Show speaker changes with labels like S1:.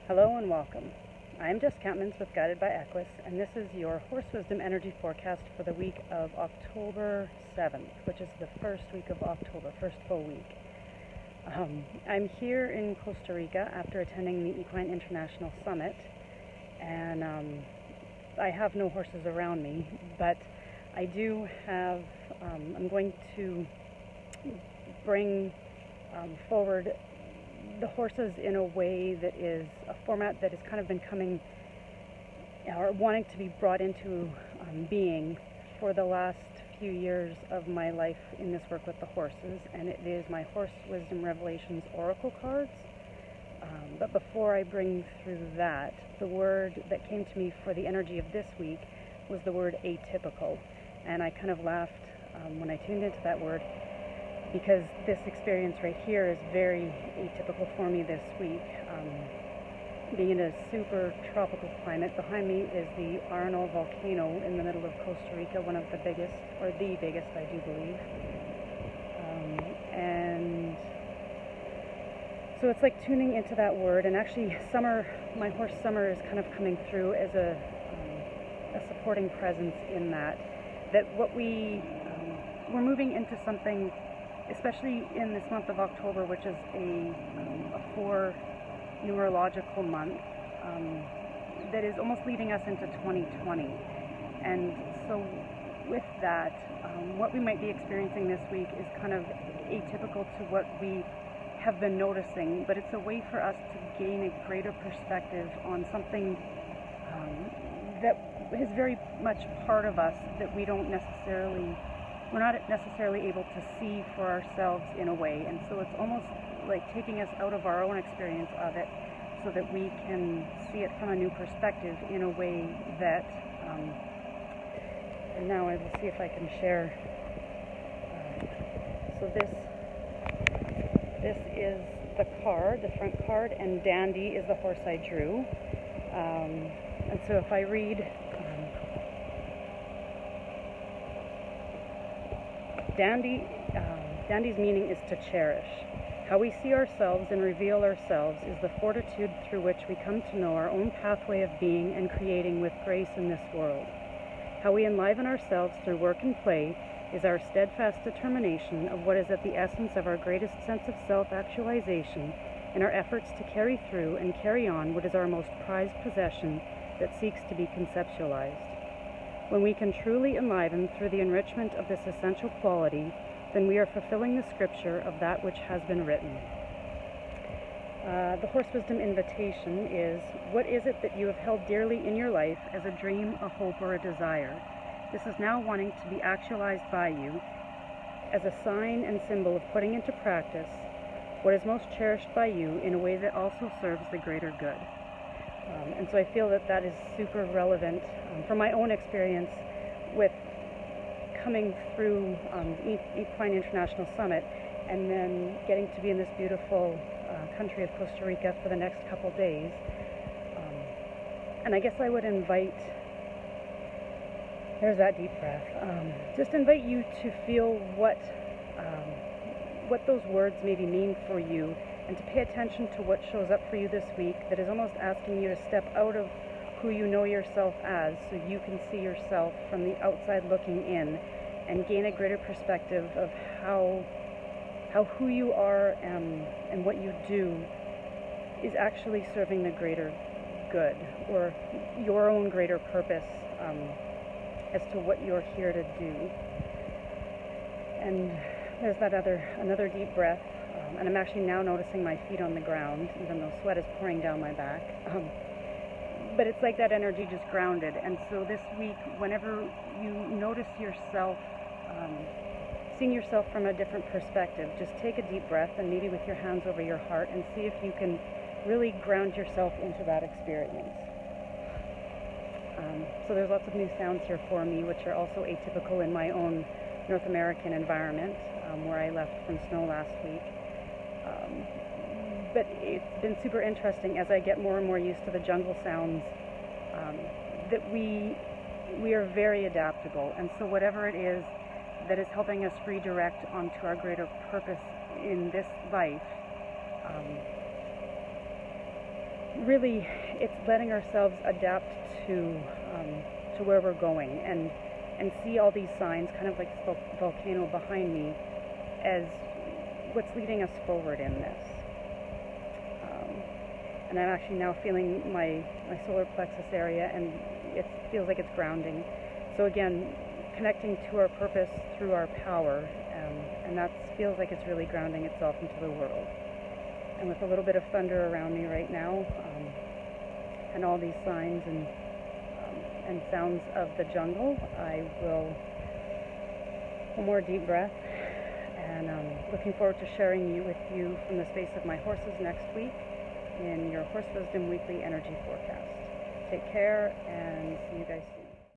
S1: Hello and welcome. I'm Jess Campmans with Guided by Equus, and this is your Horse Wisdom energy forecast for the week of October 7th, which is the first week of October, first full week. I'm here in Costa Rica after attending the Equine International Summit, and I have no horses around me, but I do have, I'm going to bring forward the horses in a way that is a format that has kind of been coming or wanting to be brought into being for the last few years of my life in this work with the horses, and it is my Horse Wisdom Revelations Oracle cards. But before I bring through that, the word that came to me for the energy of this week was the word atypical, and I kind of laughed when I tuned into that word, because this experience right here is very atypical for me this week. Being in a super tropical climate, behind me is the Arenal volcano in the middle of Costa Rica, one of the biggest, or the biggest, I do believe. And so it's like tuning into that word, and actually Summer, my horse Summer, is kind of coming through as a supporting presence in that what we're moving into something, especially in this month of October, which is a 4 numerological month, that is almost leading us into 2020. And so with that, what we might be experiencing this week is kind of atypical to what we have been noticing, but it's a way for us to gain a greater perspective on something that is very much part of us that we're not necessarily able to see for ourselves in a way. And so it's almost like taking us out of our own experience of it so that we can see it from a new perspective in a way that, and now I will see if I can share. So this is the card, the front card, and Dandy is the horse I drew. And so if I read, Dandy's meaning is to cherish. How we see ourselves and reveal ourselves is the fortitude through which we come to know our own pathway of being and creating with grace in this world. How we enliven ourselves through work and play is our steadfast determination of what is at the essence of our greatest sense of self-actualization in our efforts to carry through and carry on what is our most prized possession that seeks to be conceptualized. When we can truly enliven through the enrichment of this essential quality, then we are fulfilling the scripture of that which has been written. The Horse Wisdom invitation is, what is it that you have held dearly in your life as a dream, a hope, or a desire? This is now wanting to be actualized by you as a sign and symbol of putting into practice what is most cherished by you in a way that also serves the greater good. And so I feel that is super relevant from my own experience with coming through Equine International Summit and then getting to be in this beautiful country of Costa Rica for the next couple days. And I guess I would invite, there's that deep breath, just invite you to feel what those words maybe mean for you, and to pay attention to what shows up for you this week that is almost asking you to step out of who you know yourself as, so you can see yourself from the outside looking in and gain a greater perspective of how who you are and what you do is actually serving the greater good, or your own greater purpose as to what you're here to do. And there's that another deep breath. And I'm actually now noticing my feet on the ground, even though sweat is pouring down my back. But it's like that energy just grounded. And so this week, whenever you notice yourself, seeing yourself from a different perspective, just take a deep breath and maybe with your hands over your heart and see if you can really ground yourself into that experience. So there's lots of new sounds here for me, which are also atypical in my own North American environment, where I left from snow last week. But it's been super interesting as I get more and more used to the jungle sounds, that we are very adaptable. And so whatever it is that is helping us redirect onto our greater purpose in this life, really, it's letting ourselves adapt to where we're going, and see all these signs, kind of like this volcano behind me, as what's leading us forward in this. And I'm actually now feeling my solar plexus area, and it feels like it's grounding. So again, connecting to our purpose through our power, and that feels like it's really grounding itself into the world. And with a little bit of thunder around me right now, and all these signs and sounds of the jungle, I will one more deep breath, and looking forward to sharing with you from the space of my horses next week in your Horse Wisdom Weekly Energy Forecast. Take care, and see you guys soon.